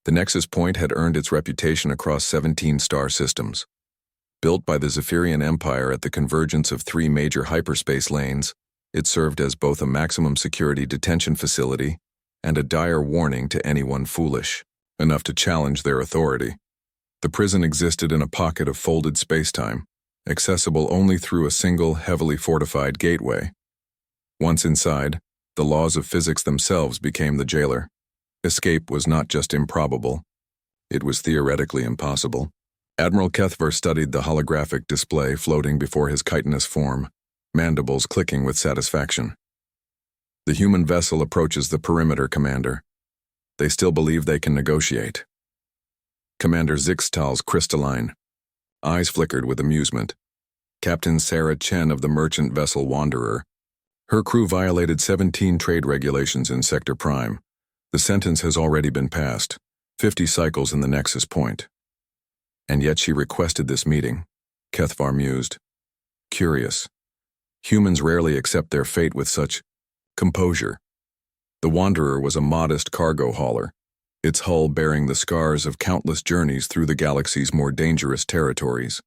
The Nexus Point had earned its reputation across 17 star systems. Built by the Zephyrian Empire at the convergence of 3 major hyperspace lanes, it served as both a maximum security detention facility and a dire warning to anyone foolish enough to challenge their authority. The prison existed in a pocket of folded spacetime, accessible only through a single, heavily fortified gateway. Once inside, the laws of physics themselves became the jailer. Escape was not just improbable, it was theoretically impossible. Admiral Kethvar studied the holographic display floating before his chitinous form, mandibles clicking with satisfaction. The human vessel approaches the perimeter, Commander. They still believe they can negotiate. Commander Zixtal's crystalline eyes flickered with amusement. Captain Sarah Chen of the merchant vessel Wanderer. Her crew violated 17 trade regulations in Sector Prime. The sentence has already been passed, 50 cycles in the Nexus Point. And yet she requested this meeting, Kethvar mused. Curious. Humans rarely accept their fate with such composure. The Wanderer was a modest cargo hauler, its hull bearing the scars of countless journeys through the galaxy's more dangerous territories.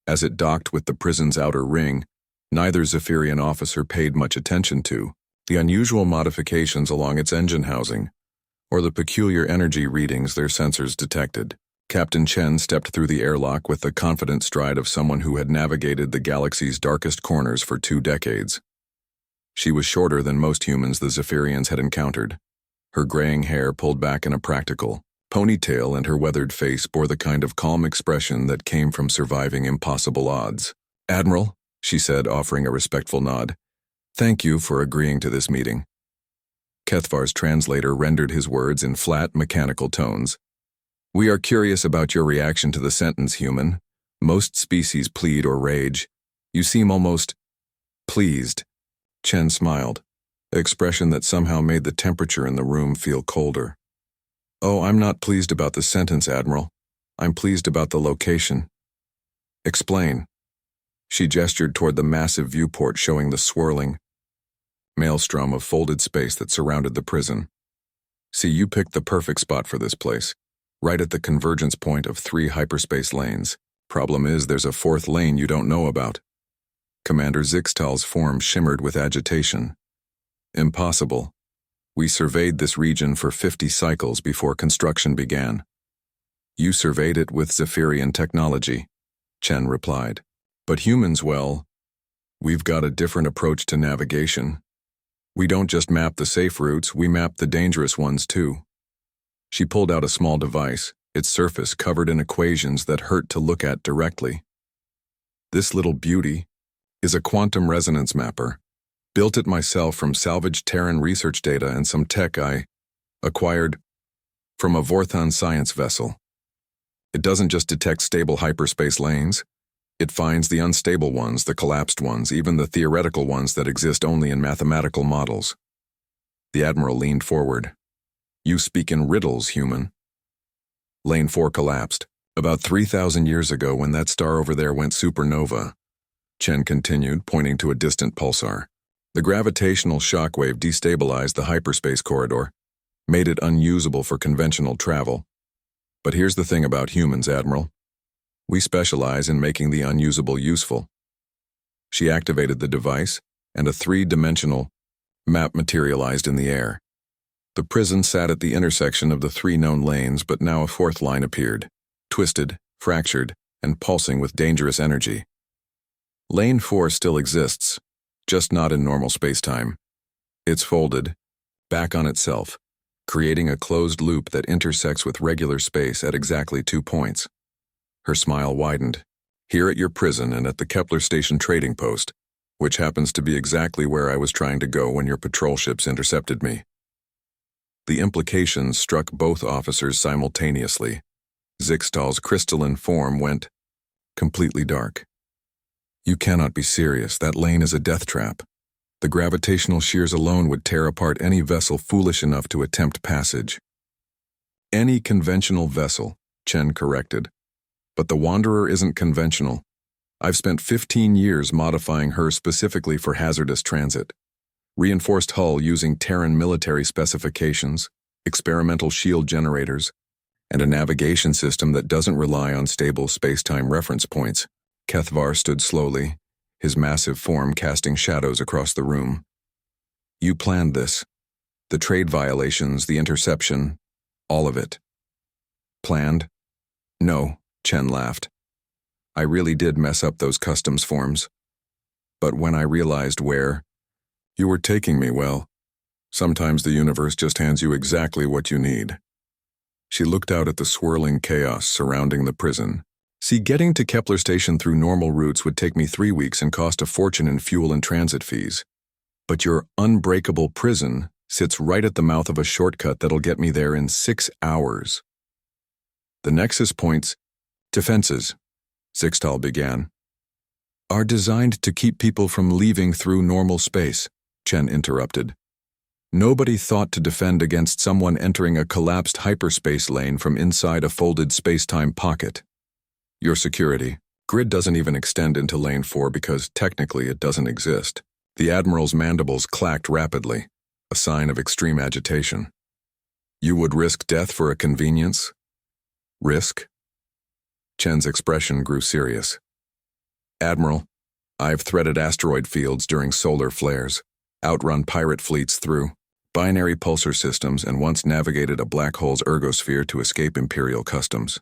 As it docked with the prison's outer ring, neither Zephyrian officer paid much attention to the unusual modifications along its engine housing, or the peculiar energy readings their sensors detected. Captain Chen stepped through the airlock with the confident stride of someone who had navigated the galaxy's darkest corners for 2 decades. She was shorter than most humans the Zephyrians had encountered. Her graying hair pulled back in a practical ponytail, and her weathered face bore the kind of calm expression that came from surviving impossible odds. Admiral, she said, offering a respectful nod. Thank you for agreeing to this meeting. Kethvar's translator rendered his words in flat, mechanical tones. We are curious about your reaction to the sentence, human. Most species plead or rage. You seem almost pleased. Chen smiled, an expression that somehow made the temperature in the room feel colder. Oh, I'm not pleased about the sentence, Admiral. I'm pleased about the location. Explain. She gestured toward the massive viewport showing the swirling maelstrom of folded space that surrounded the prison. See, you picked the perfect spot for this place, right at the convergence point of 3 hyperspace lanes. Problem is, there's a 4th lane you don't know about. Commander Zixtal's form shimmered with agitation. Impossible. We surveyed this region for 50 cycles before construction began. You surveyed it with Zephyrian technology, Chen replied. But humans, well, we've got a different approach to navigation. We don't just map the safe routes, we map the dangerous ones too. She pulled out a small device, its surface covered in equations that hurt to look at directly. This little beauty is a quantum resonance mapper. Built it myself from salvaged Terran research data and some tech I acquired from a Vorthon science vessel. It doesn't just detect stable hyperspace lanes. It finds the unstable ones, the collapsed ones, even the theoretical ones that exist only in mathematical models. The Admiral leaned forward. You speak in riddles, human. Lane 4 collapsed. About 3,000 years ago when that star over there went supernova, Chen continued, pointing to a distant pulsar. The gravitational shockwave destabilized the hyperspace corridor, made it unusable for conventional travel. But here's the thing about humans, Admiral. We specialize in making the unusable useful. She activated the device, and a 3-dimensional map materialized in the air. The prison sat at the intersection of the 3 known lanes, but now a 4th line appeared, twisted, fractured, and pulsing with dangerous energy. Lane 4 still exists, just not in normal spacetime. It's folded, back on itself, creating a closed loop that intersects with regular space at exactly 2 points. Her smile widened. Here at your prison and at the Kepler Station trading post, which happens to be exactly where I was trying to go when your patrol ships intercepted me. The implications struck both officers simultaneously. Zixtal's crystalline form went completely dark. You cannot be serious. That lane is a death trap. The gravitational shears alone would tear apart any vessel foolish enough to attempt passage. Any conventional vessel, Chen corrected. But the Wanderer isn't conventional. I've spent 15 years modifying her specifically for hazardous transit. Reinforced hull using Terran military specifications, experimental shield generators, and a navigation system that doesn't rely on stable space-time reference points. Kethvar stood slowly, his massive form casting shadows across the room. You planned this. The trade violations, the interception, all of it. Planned? No, Chen laughed. I really did mess up those customs forms. But when I realized where, you were taking me, well, sometimes the universe just hands you exactly what you need. She looked out at the swirling chaos surrounding the prison. See, getting to Kepler Station through normal routes would take me 3 weeks and cost a fortune in fuel and transit fees. But your Unbreakable prison sits right at the mouth of a shortcut that'll get me there in 6 hours. The nexus points, defenses, Sixtal began, are designed to keep people from leaving through normal space, Chen interrupted. Nobody thought to defend against someone entering a collapsed hyperspace lane from inside a folded space-time pocket. Your security grid doesn't even extend into Lane 4 because technically it doesn't exist. The Admiral's mandibles clacked rapidly, a sign of extreme agitation. You would risk death for a convenience? Risk? Chen's expression grew serious. Admiral, I've threaded asteroid fields during solar flares, outrun pirate fleets through binary pulsar systems, and once navigated a black hole's ergosphere to escape Imperial customs.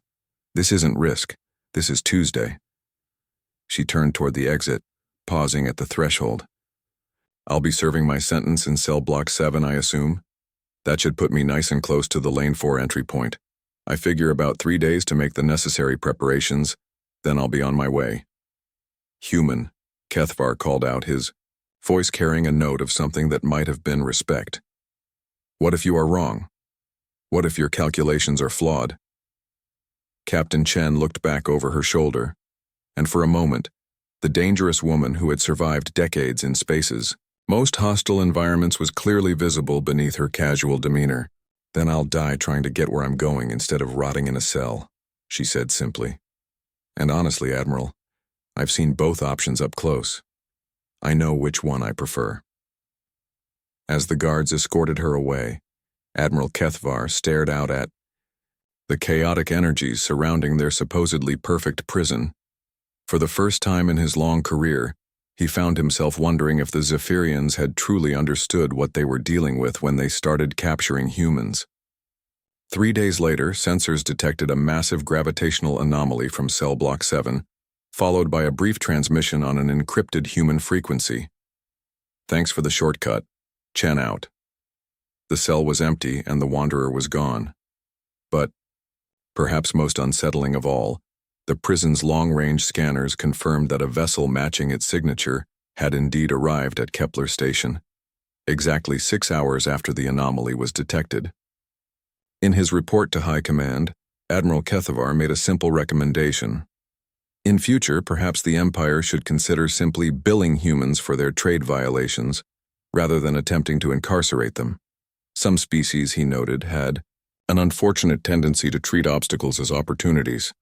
This isn't risk. This is Tuesday. She turned toward the exit, pausing at the threshold. I'll be serving my sentence in cell block 7, I assume. That should put me nice and close to the Lane 4 entry point. I figure about 3 days to make the necessary preparations, then I'll be on my way. Human, Kethvar called out, his voice carrying a note of something that might have been respect. What if you are wrong? What if your calculations are flawed? Captain Chen looked back over her shoulder, and for a moment, the dangerous woman who had survived decades in spaces, most hostile environments, was clearly visible beneath her casual demeanor. Then I'll die trying to get where I'm going instead of rotting in a cell, she said simply. And honestly, Admiral, I've seen both options up close. I know which one I prefer. As the guards escorted her away, Admiral Kethvar stared out at the chaotic energies surrounding their supposedly perfect prison. For the first time in his long career, he found himself wondering if the Zephyrians had truly understood what they were dealing with when they started capturing humans. 3 days later, sensors detected a massive gravitational anomaly from cell block 7, followed by a brief transmission on an encrypted human frequency. Thanks for the shortcut. Chen out. The cell was empty and the Wanderer was gone. But, perhaps most unsettling of all, the prison's long-range scanners confirmed that a vessel matching its signature had indeed arrived at Kepler Station, exactly 6 hours after the anomaly was detected. In his report to High Command, Admiral Kethvar made a simple recommendation. In future, perhaps the Empire should consider simply billing humans for their trade violations, rather than attempting to incarcerate them. Some species, he noted, had an unfortunate tendency to treat obstacles as opportunities.